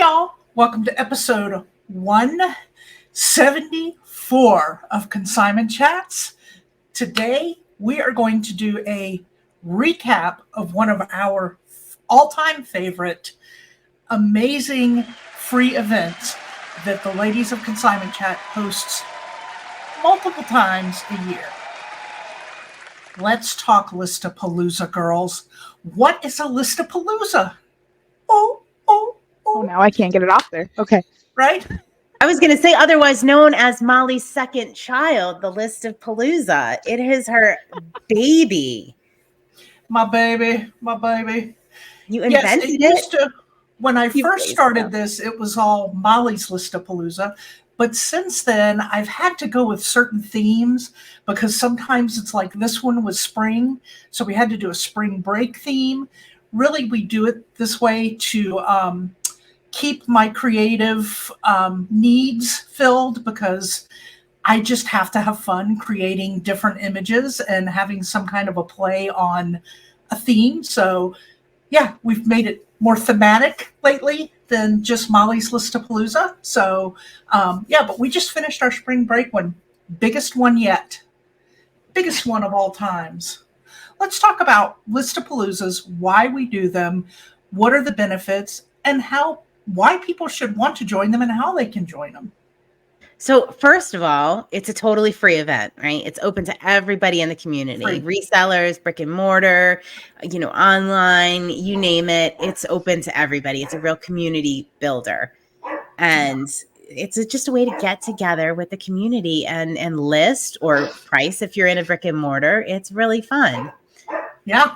y'all. Welcome to episode 174 of Consignment Chats. Today, we are going to do a recap of one of our all-time favorite amazing free events that the ladies of Consignment Chat hosts multiple times a year. Let's talk List-a-Palooza, girls. What is a List-a-Palooza? Oh, now I can't get it off there. Okay. Right? I was going to say, otherwise known as Molly's second child, the List-a-Palooza. It is her baby. My baby. You invented it. When I first started this, it was all Molly's List-a-Palooza. But since then, I've had to go with certain themes because sometimes it's like this one was spring. So we had to do a spring break theme. Really, we do it this way to keep my creative needs filled because I just have to have fun creating different images and having some kind of a play on a theme. So yeah, we've made it more thematic lately than just Molly's List-a-Palooza. So but we just finished our spring break one. Biggest one yet. Biggest one of all times. Let's talk about List-a-Paloozas, why we do them, what are the benefits, and why people should want to join them and how they can join them. So first of all, it's a totally free event, right? It's open to everybody in the community, resellers, brick and mortar, online, you name it. It's open to everybody. It's a real community builder. And it's just a way to get together with the community and list or price if you're in a brick and mortar. It's really fun. Yeah.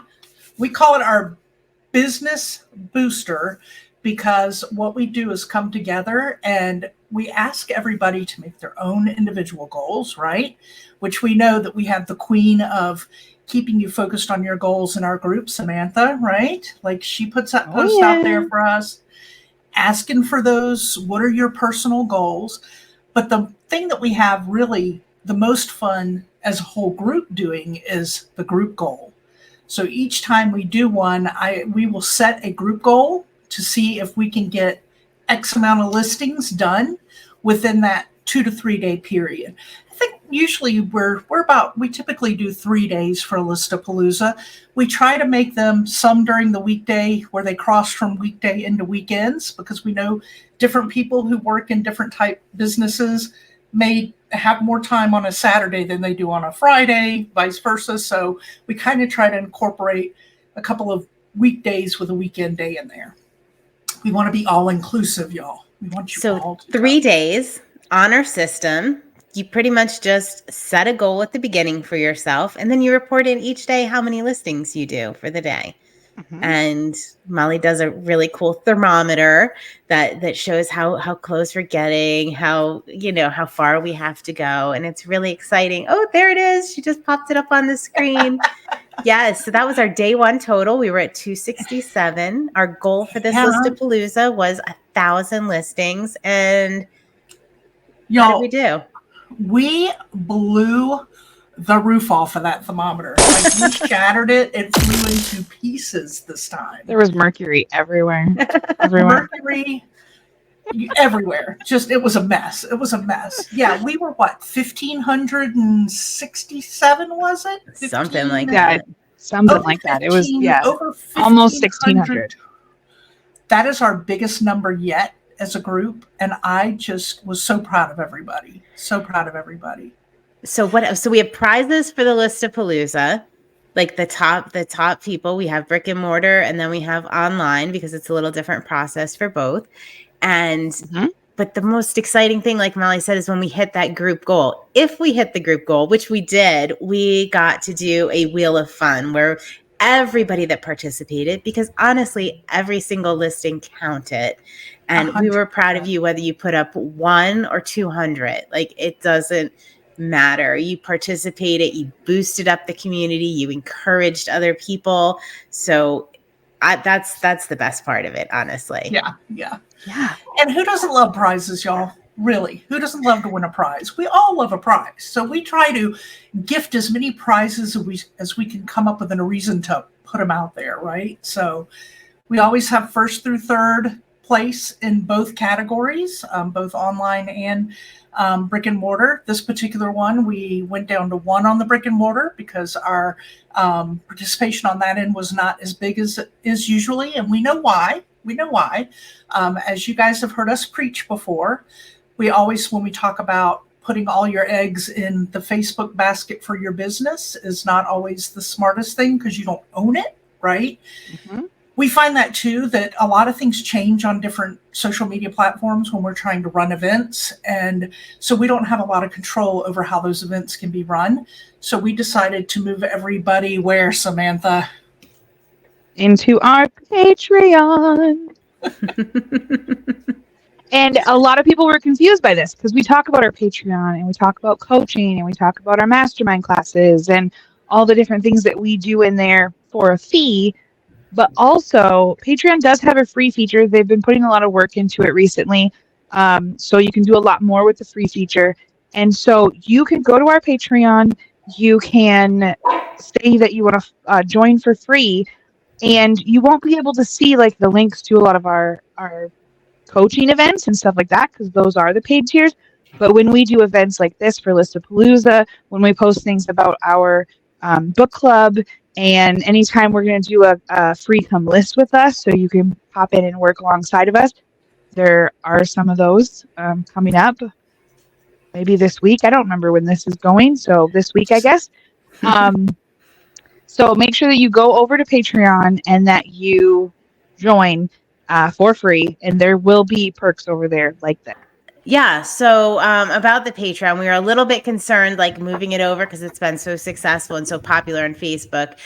We call it our business booster because what we do is come together and we ask everybody to make their own individual goals, right? Which we know that we have the queen of keeping you focused on your goals in our group, Samantha, right? Like she puts that post out there for us, asking for those. What are your personal goals? But the thing that we have really the most fun as a whole group doing is the group goal. So each time we do one, we will set a group goal to see if we can get X amount of listings done within that 2 to 3 day period. I think usually we typically do 3 days for a List-a-Palooza. We try to make them some during the weekday where they cross from weekday into weekends because we know different people who work in different type businesses may have more time on a Saturday than they do on a Friday, vice versa. So we kind of try to incorporate a couple of weekdays with a weekend day in there. We want to be all inclusive, y'all. We want you all to 3 days on our system. You pretty much just set a goal at the beginning for yourself, and then you report in each day how many listings you do for the day. Mm-hmm. And Molly does a really cool thermometer that shows how close we're getting, how far we have to go. And it's really exciting. Oh, there it is. She just popped it up on the screen. Yes. So that was our day one total. We were at 267. Our goal for this List-a-Palooza was 1,000 listings. And y'all, what did we do? We blew the roof off of that thermometer. Like we shattered it. It flew into pieces this time. There was mercury everywhere. Mercury everywhere. Just, it was a mess. Yeah, we were 1,567, was it? Something like that. Something like that. It was, over almost 1,600. That is our biggest number yet as a group. And I just was so proud of everybody. So we have prizes for the List-a-Palooza, like the top people. We have brick and mortar, and then we have online because it's a little different process for both. And but the most exciting thing, like Molly said, is when we hit that group goal. If we hit the group goal, which we did, we got to do a Wheel of Fun where everybody that participated, because honestly, every single listing counted. And 100%. We were proud of you, whether you put up 1 or 200. Like, it doesn't matter. You participated, you boosted up the community, you encouraged other people. So that's the best part of it, honestly. Yeah. And who doesn't love prizes, y'all? Really, who doesn't love to win a prize? We all love a prize. So we try to gift as many prizes as we can come up with a reason to put them out there, right? So we always have first through third place in both categories, both online and brick and mortar. This particular one, we went down to 1 on the brick and mortar because our participation on that end was not as big as it is usually, and we know why. As you guys have heard us preach before, we always, when we talk about putting all your eggs in the Facebook basket for your business, is not always the smartest thing because you don't own it, right? Mm-hmm. We find that too, that a lot of things change on different social media platforms when we're trying to run events. And so we don't have a lot of control over how those events can be run. So we decided to move everybody where, Samantha? Into our Patreon. And a lot of people were confused by this because we talk about our Patreon and we talk about coaching and we talk about our mastermind classes and all the different things that we do in there for a fee. But also, Patreon does have a free feature. They've been putting a lot of work into it recently. So you can do a lot more with the free feature. And so you can go to our Patreon. You can say that you want to join for free. And you won't be able to see like the links to a lot of our coaching events and stuff like that because those are the paid tiers. But when we do events like this for List-a-Palooza, when we post things about our book club, and anytime we're going to do a free come list with us, so you can pop in and work alongside of us, there are some of those coming up. Maybe this week. I don't remember when this is going. So this week, I guess. So make sure that you go over to Patreon and that you join for free. And there will be perks over there like that. Yeah. So about the Patreon, we were a little bit concerned, like moving it over because it's been so successful and so popular on Facebook,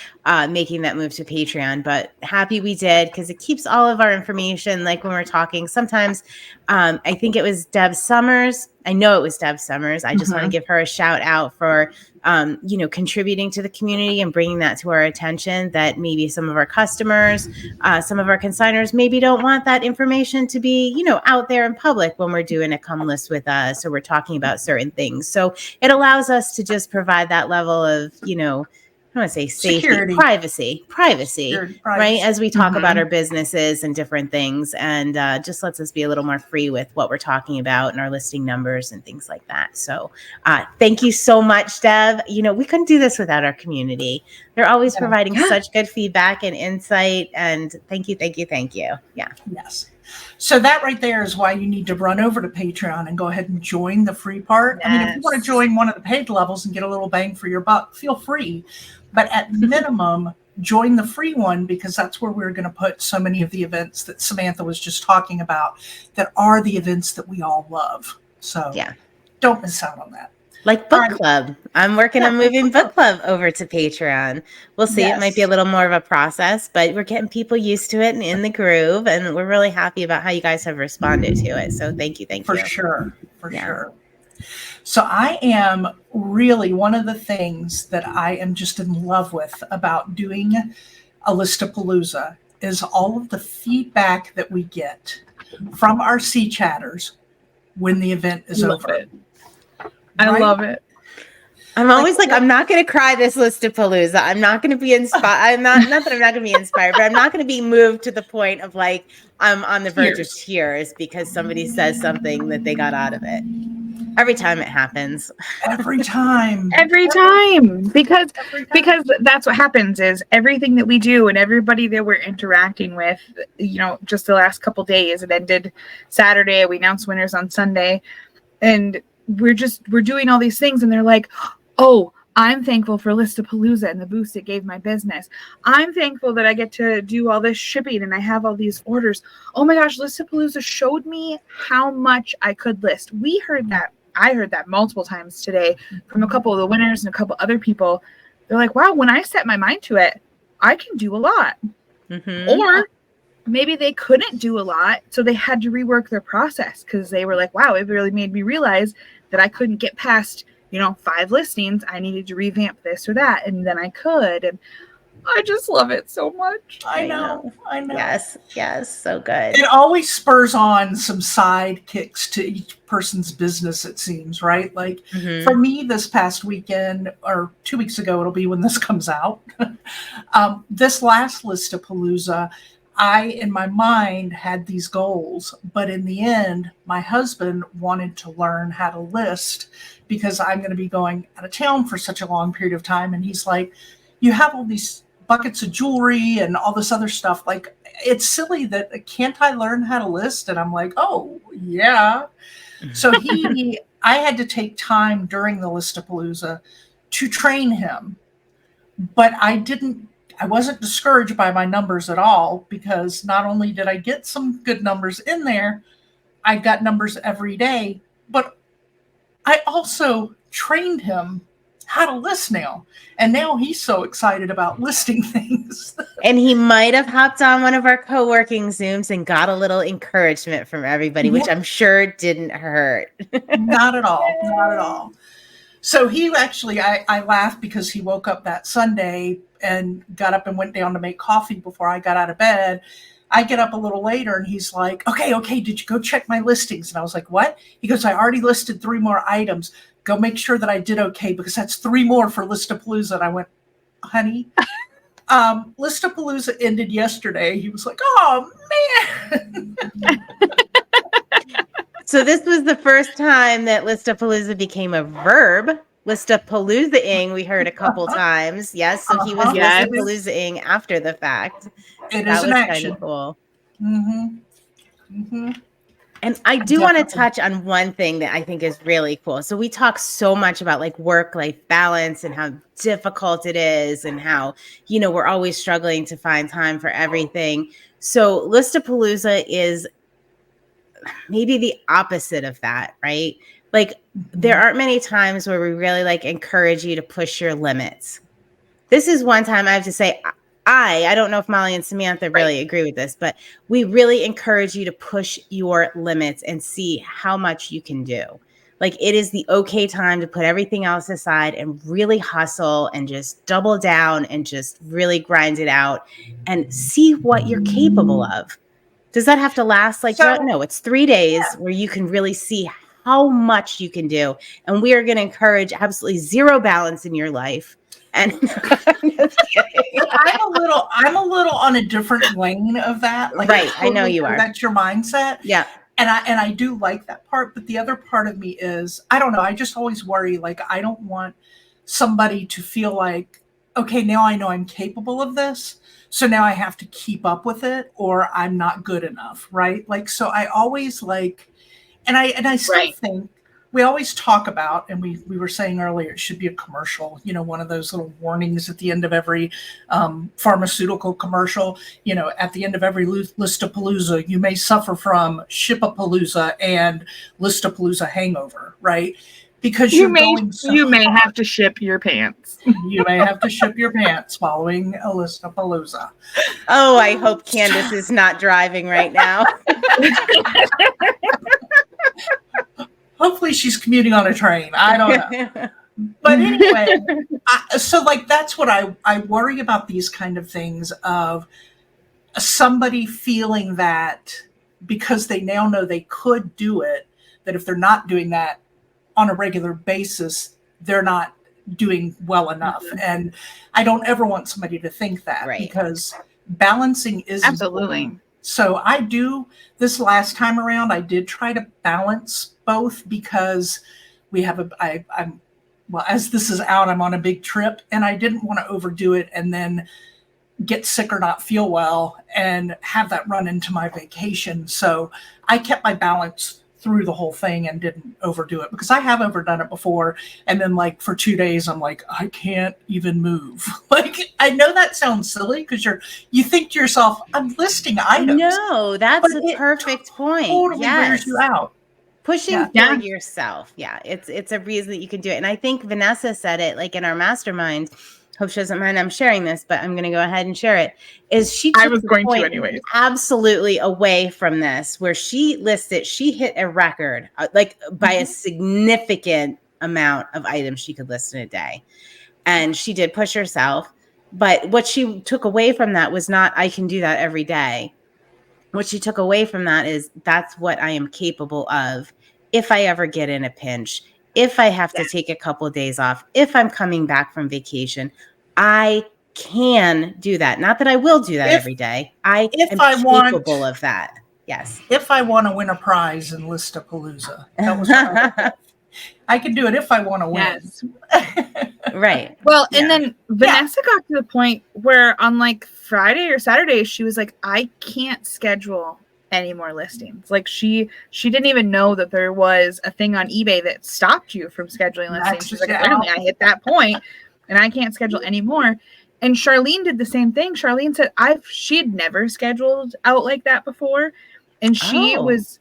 making that move to Patreon. But happy we did because it keeps all of our information. Like when we're talking, sometimes I think it was Deb Summers. I know it was Deb Summers. I just want to give her a shout out for, contributing to the community and bringing that to our attention that maybe some of our customers, some of our consigners maybe don't want that information to be, out there in public when we're doing a come list with us or we're talking about certain things. So it allows us to just provide that level of, I don't want to say safety, Security. privacy, Security, right? As we talk about our businesses and different things, and just lets us be a little more free with what we're talking about and our listing numbers and things like that. So thank you so much, Deb. We couldn't do this without our community. They're always providing such good feedback and insight, and thank you. Yeah. Yes. So that right there is why you need to run over to Patreon and go ahead and join the free part. Yes. I mean, if you want to join one of the paid levels and get a little bang for your buck, feel free. But at minimum, join the free one because that's where we're going to put so many of the events that Samantha was just talking about that are the events that we all love. So don't miss out on that. Like book club. I'm working on moving book club over to Patreon. We'll see. It might be a little more of a process, but we're getting people used to it and in the groove. And we're really happy about how you guys have responded to it. So thank you. For sure. So I am really, one of the things that I am just in love with about doing a List-a-Palooza is all of the feedback that we get from our C-chatters when the event is over. I love it. I'm always like, I'm not going to cry this List-a-Palooza. I'm not going to be inspired. Not that I'm not going to be inspired, but I'm not going to be moved to the point of like, I'm on the verge of tears because somebody says something that they got out of it. Every time it happens. Every time. Because that's what happens is everything that we do and everybody that we're interacting with, just the last couple days, it ended Saturday. We announced winners on Sunday. And we're doing all these things and they're like, oh, I'm thankful for List-a-Palooza and the boost it gave my business. I'm thankful that I get to do all this shipping and I have all these orders. Oh my gosh, List-a-Palooza showed me how much I could list. I heard that multiple times today from a couple of the winners and a couple other people. They're like, wow, when I set my mind to it, I can do a lot. Or maybe they couldn't do a lot, so they had to rework their process because they were like, wow, it really made me realize that I couldn't get past, 5 listings. I needed to revamp this or that, and then I could. And I just love it so much. I know. Yes, so good. It always spurs on some side kicks to each person's business, it seems, right? Like for me this past weekend, or 2 weeks ago, it'll be when this comes out. This last List-a-Palooza, I, in my mind, had these goals, but in the end, my husband wanted to learn how to list because I'm going to be going out of town for such a long period of time. And he's like, you have all these buckets of jewelry and all this other stuff. Like, it's silly that can't I learn how to list? And I'm like, oh, yeah. So I had to take time during the List-a-Palooza to train him, but I wasn't discouraged by my numbers at all, because not only did I get some good numbers in there, I got numbers every day, but I also trained him how to list now. And now he's so excited about listing things. And he might have hopped on one of our co-working Zooms and got a little encouragement from everybody, which I'm sure didn't hurt. Not at all. Not at all. So he actually, I laughed because he woke up that Sunday and got up and went down to make coffee before I got out of bed. I get up a little later and he's like, okay, did you go check my listings? And I was like, what? He goes, I already listed 3 more items. Go make sure that I did okay, because that's 3 more for List-a-Palooza. And I went, honey, List-a-Palooza ended yesterday. He was like, oh, man. So this was the first time that List-a-Palooza became a verb. List-a-Palooza-ing, we heard a couple times. Yes, so he was List-a-Palooza-ing after the fact. It is an action. Kind of cool. Mm-hmm. Mm-hmm. And I do want to touch on one thing that I think is really cool. So we talk so much about like work-life balance and how difficult it is, and how, you know, we're always struggling to find time for everything. So List-a-Palooza is maybe the opposite of that, right? Like, there aren't many times where we really like encourage you to push your limits. This is one time I have to say, I don't know if Molly and Samantha really agree with this, but we really encourage you to push your limits and see how much you can do. Like, it is the okay time to put everything else aside and really hustle and just double down and just really grind it out and see what you're capable of. Does that have to last like no, it's 3 days where you can really see how much you can do. And we are going to encourage absolutely zero balance in your life. And I'm a little on a different lane of that. Like, right. I know you are. That's your mindset. Yeah. And I do like that part. But the other part of me is, I don't know, I just always worry, like, I don't want somebody to feel like, okay, now I know I'm capable of this, so now I have to keep up with it, or I'm not good enough, right? Like, so I always like, and I still think we always talk about, and we were saying earlier, it should be a commercial, you know, one of those little warnings at the end of every pharmaceutical commercial, you know, at the end of every List-a-Palooza, you may suffer from Ship-a-Palooza and List-a-Palooza hangover, right? Because you may have to ship your pants. You may have to ship your pants following a List-a-Palooza. Oh, I hope Candace is not driving right now. Hopefully she's commuting on a train. I don't know. But anyway, so like, that's what I worry about, these kind of things of somebody feeling that because they now know they could do it, that if they're not doing that on a regular basis, they're not doing well enough. Mm-hmm. And I don't ever want somebody to think that, because balancing is absolutely important. So I do, this last time around, I did try to balance both, because we have well, as this is out, I'm on a big trip, and I didn't want to overdo it and then get sick or not feel well and have that run into my vacation. So I kept my balance through the whole thing and didn't overdo it, because I have overdone it before. And then, like, for 2 days, I'm like, I can't even move. Like, I know that sounds silly, because you think to yourself, I'm listing items. No, that's a perfect point. Totally wears you out. Pushing for yourself. Yeah. It's a reason that you can do it. And I think Vanessa said it, like, in our mastermind. Hope she doesn't mind I'm sharing this, but I'm going to go ahead and share it. I was going to anyways. Absolutely away from this, where she listed, she hit a record, like, by a significant amount of items she could list in a day. And she did push herself. But what she took away from that was not, I can do that every day. What she took away from that is, that's what I am capable of if I ever get in a pinch, if I have to take a couple of days off, if I'm coming back from vacation. I can do that. Not that I will do that every day. I am capable of that. Yes. If I want to win a prize in List-a-Palooza, that was I can do it if I want to win. Yes. Right. Well, and then Vanessa got to the point where on like Friday or Saturday, she was like, I can't schedule any more listings. Like she didn't even know that there was a thing on eBay that stopped you from scheduling listings. She's like, apparently I hit that point and I can't schedule anymore. And Charlene did the same thing. Charlene said she had never scheduled out like that before. And she was,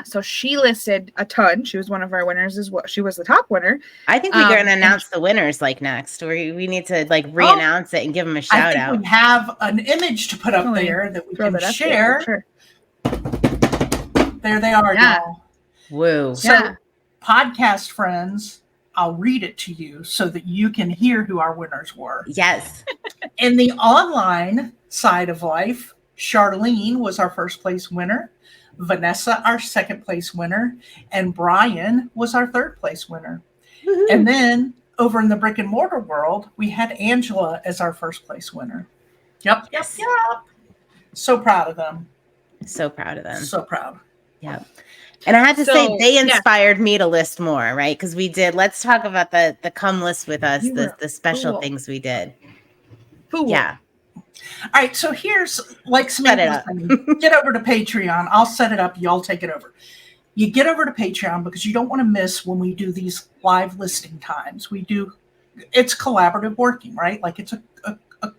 so she listed a ton. She was one of our winners as well. She was the top winner. I think we're going to announce the winners like next. We need to like re-announce it and give them a shout out. We have an image to put up there that we can share. Sure. There they are, y'all. Woo. So, podcast friends, I'll read it to you so that you can hear who our winners were. Yes. In the online side of life, Charlene was our first place winner, Vanessa our second place winner, and Brian was our third place winner. Woo-hoo. And then over in the brick and mortar world, we had Angela as our first place winner. Yep. So proud of them. So proud of them. So proud. Yeah. And I have to say, they inspired me to list more, right? Because we did. Let's talk about the come list with us, the special things we did. Cool. Yeah. All right. So here's like Samantha saying, get over to Patreon. I'll set it up. Y'all take it over. You get over to Patreon because you don't want to miss when we do these live listing times. It's collaborative working, right? Like it's a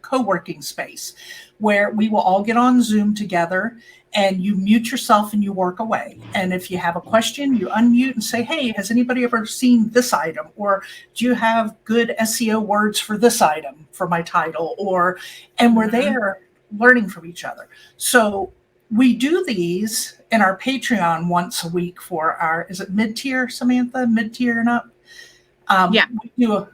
co-working space where we will all get on Zoom together and you mute yourself and you work away. And if you have a question, you unmute and say, hey, has anybody ever seen this item? Or do you have good SEO words for this item for my title? And we're there learning from each other. So we do these in our Patreon once a week for our, is it mid-tier, Samantha? Mid-tier and up?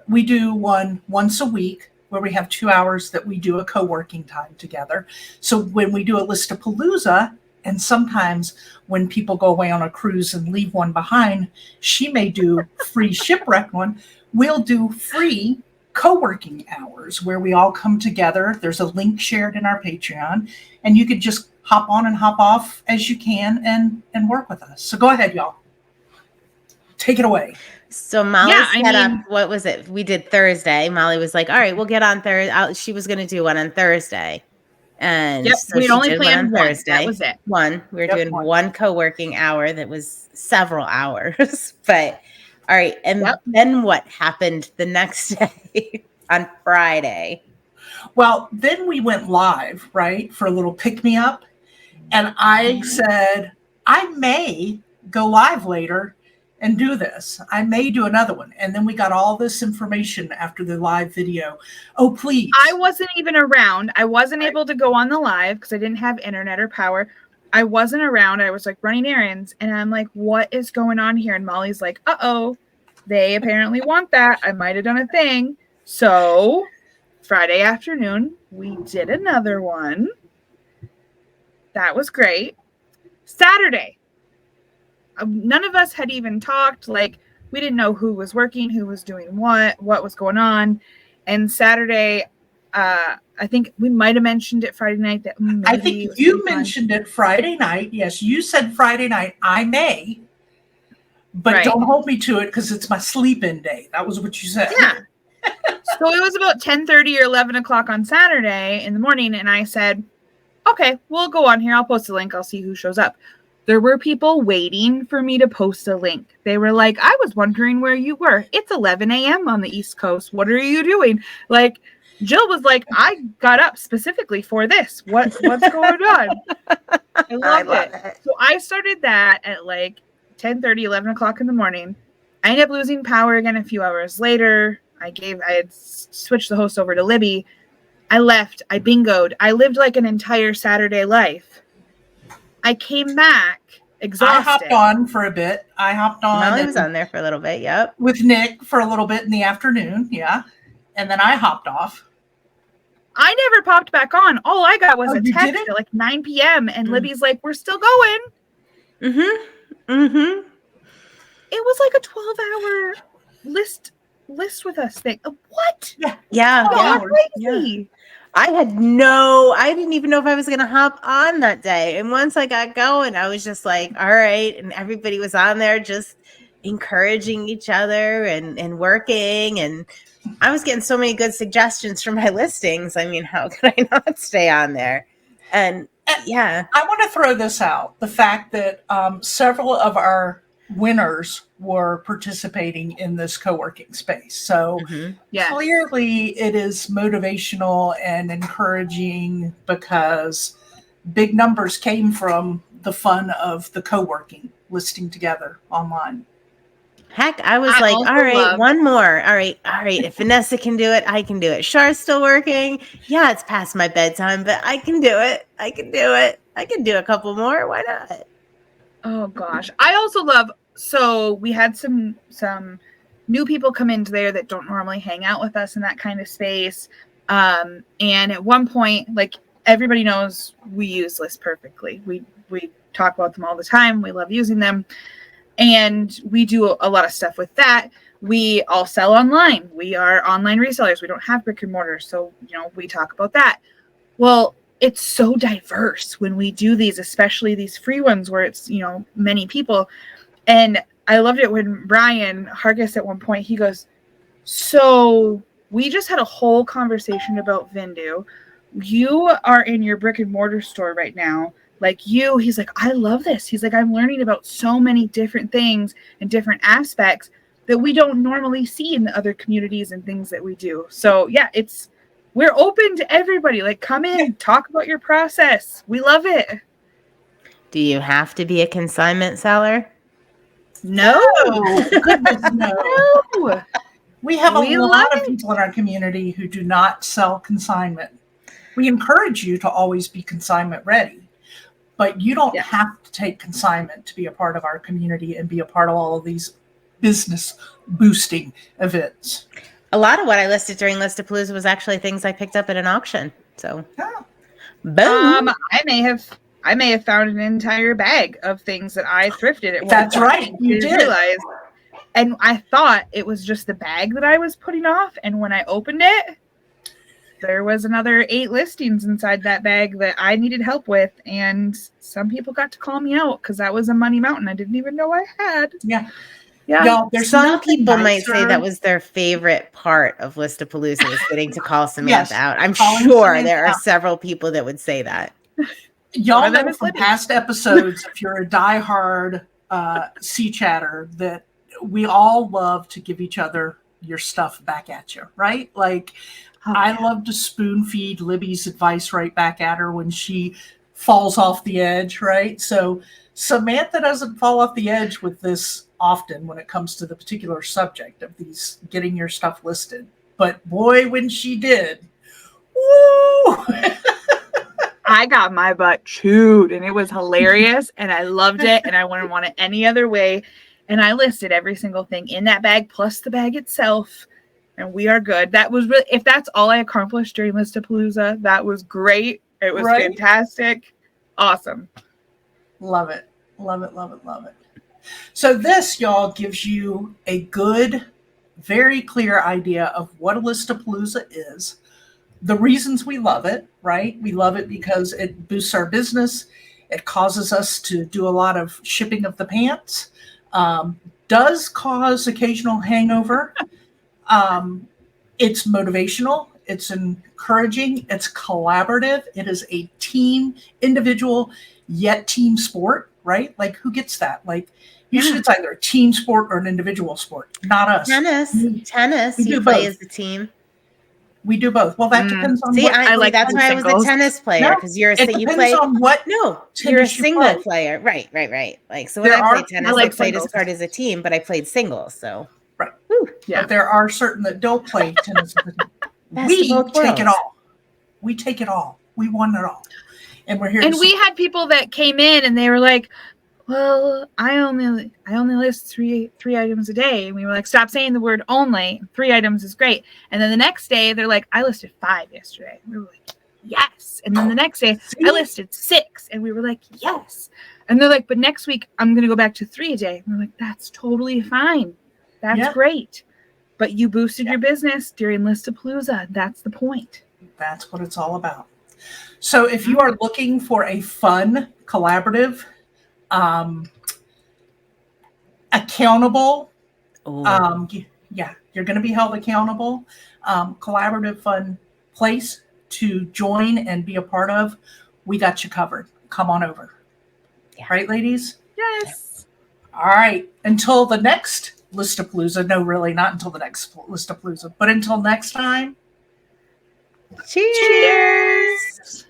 We do one once a week where we have 2 hours that we do a co-working time together. So when we do a List-a-Palooza, and sometimes when people go away on a cruise and leave one behind, she may do free shipwreck one. We'll do free co-working hours where we all come together. There's a link shared in our Patreon, and you could just hop on and hop off as you can and work with us. So go ahead, y'all. Take it away. So Molly set up, what was it? We did Thursday. Molly was like, all right, we'll get on Thursday. She was going to do one on Thursday. And so we'd only planned one Thursday. That was it. We were doing one co-working hour that was several hours. But all right. And then what happened the next day on Friday? Well, then we went live, right, for a little pick-me-up. And I said, I may go live later and do this. I may do another one. And then we got all this information after the live video. Oh, please. I wasn't even around. I wasn't able to go on the live because I didn't have internet or power. I wasn't around. I was like running errands. And I'm like, what is going on here? And Molly's like, uh-oh, they apparently want that. I might have done a thing. So Friday afternoon, we did another one. That was great. Saturday. None of us had even talked. Like, we didn't know who was working, who was doing what was going on. And Saturday, I think we might have mentioned it Friday night. That I think you mentioned it Friday night. Yes, you said Friday night, I may, but don't hold me to it because it's my sleep-in day. That was what you said. Yeah. So it was about 10:30 or 11 o'clock on Saturday in the morning. And I said, okay, we'll go on here. I'll post a link. I'll see who shows up. There were people waiting for me to post a link. They were like, I was wondering where you were. It's 11 a.m. on the East Coast. What are you doing? Like, Jill was like, I got up specifically for this. What's going on? I love it. So I started that at like 10:30, 11 o'clock in the morning. I ended up losing power again a few hours later. I had switched the host over to Libby. I left. I bingoed. I lived like an entire Saturday life. I came back exhausted. I hopped on for a bit. Molly was on there for a little bit. Yep. With Nick for a little bit in the afternoon. Yeah. And then I hopped off. I never popped back on. All I got was a text at like 9 p.m. And Libby's like, we're still going. Mm-hmm. Mm-hmm. It was like a 12-hour list list with us thing. What? Yeah. Oh, Yeah. crazy. I didn't even know if I was going to hop on that day. And once I got going, I was just like, all right. And everybody was on there just encouraging each other and working. And I was getting so many good suggestions for my listings. I mean, how could I not stay on there? And yeah. I want to throw this out. The fact that several of our winners were participating in this co-working space. So clearly it is motivational and encouraging because big numbers came from the fun of the co-working, listing together online. Heck, I was like, all right, one more. All right. If Vanessa can do it, I can do it. Char's still working. Yeah, it's past my bedtime, but I can do it. I can do a couple more. Why not? Oh gosh. I also love, so we had some new people come into there that don't normally hang out with us in that kind of space. And at one point, like, everybody knows we use ListPerfectly. We talk about them all the time. We love using them. And we do a lot of stuff with that. We all sell online. We are online resellers. We don't have brick and mortar. So, we talk about that. Well, it's so diverse when we do these, especially these free ones where it's, many people. And I loved it when Brian Hargis at one point, he goes, so we just had a whole conversation about Vindu. You are in your brick and mortar store right now. Like he's like, I love this. He's like, I'm learning about so many different things and different aspects that we don't normally see in the other communities and things that we do. So yeah, we're open to everybody. Like, come in, talk about your process. We love it. Do you have to be a consignment seller? No. Goodness, no. No. We have a lot of people in our community who do not sell consignment. We encourage you to always be consignment ready. But you don't have to take consignment to be a part of our community and be a part of all of these business boosting events. A lot of what I listed during List-a-Palooza was actually things I picked up at an auction. So, boom. I may have found an entire bag of things that I thrifted at one That's point. right. You did. Realize. And I thought it was just the bag that I was putting off. And when I opened it, there was another 8 listings inside that bag that I needed help with. And some people got to call me out because that was a money mountain I didn't even know I had. Yeah. Y'all, some people might say that was their favorite part of List-a-Palooza is getting to call Samantha out. I'm sure there are several people that would say that. Y'all know from past episodes, if you're a diehard sea chatter, that we all love to give each other your stuff back at you, right? Like, I love to spoon feed Libby's advice right back at her when she falls off the edge, right? So Samantha doesn't fall off the edge with this often when it comes to the particular subject of these getting your stuff listed. But boy, when she did, woo! I got my butt chewed and it was hilarious and I loved it and I wouldn't want it any other way. And I listed every single thing in that bag plus the bag itself. And we are good. That was really, if that's all I accomplished during List-a-Palooza, that was great. It was fantastic. Awesome. Love it. Love it, love it, love it. So this, y'all, gives you a good, very clear idea of what a List-a-Palooza is, the reasons we love it, right? We love it because it boosts our business. It causes us to do a lot of shipping of the pants. Does cause occasional hangover. It's motivational. It's encouraging. It's collaborative. It is a team, individual, yet team sport, right? Like, who gets that? Like, usually it's either a team sport or an individual sport, not us. Tennis. You play as a team. We do both. Well, that depends on what I like. That's why I was a tennis player because you're you play on what. No, you're a single player. Right. Like, so when I played tennis, I played as hard as a team, but I played singles. So right. Yeah. But there are certain that don't play tennis. We take it all. We take it all. We want it all, and we're here. And we had people that came in and they were like, well, I only list three items a day. And we were like, stop saying the word only. 3 items is great. And then the next day, they're like, I listed 5 yesterday. And we were like, yes. And then the next day, I listed 6. And we were like, yes. And they're like, but next week, I'm going to go back to 3 a day. And we're like, that's totally fine. That's great. But you boosted your business during List-a-Palooza. That's the point. That's what it's all about. So if you are looking for a fun, collaborative, accountable, you're going to be held accountable, collaborative, fun place to join and be a part of, we got you covered. Come on over. Yeah. Right, ladies? Yes. All right. Until the next List-a-Palooza. No, really, not until the next List-a-Palooza. But until next time. Cheers!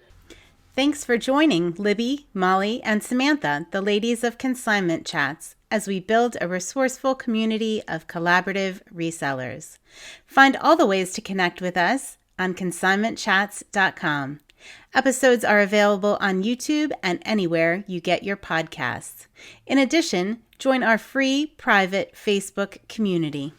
Thanks for joining Libby, Molly, and Samantha, the ladies of Consignment Chats, as we build a resourceful community of collaborative resellers. Find all the ways to connect with us on consignmentchats.com. Episodes are available on YouTube and anywhere you get your podcasts. In addition, join our free private Facebook community.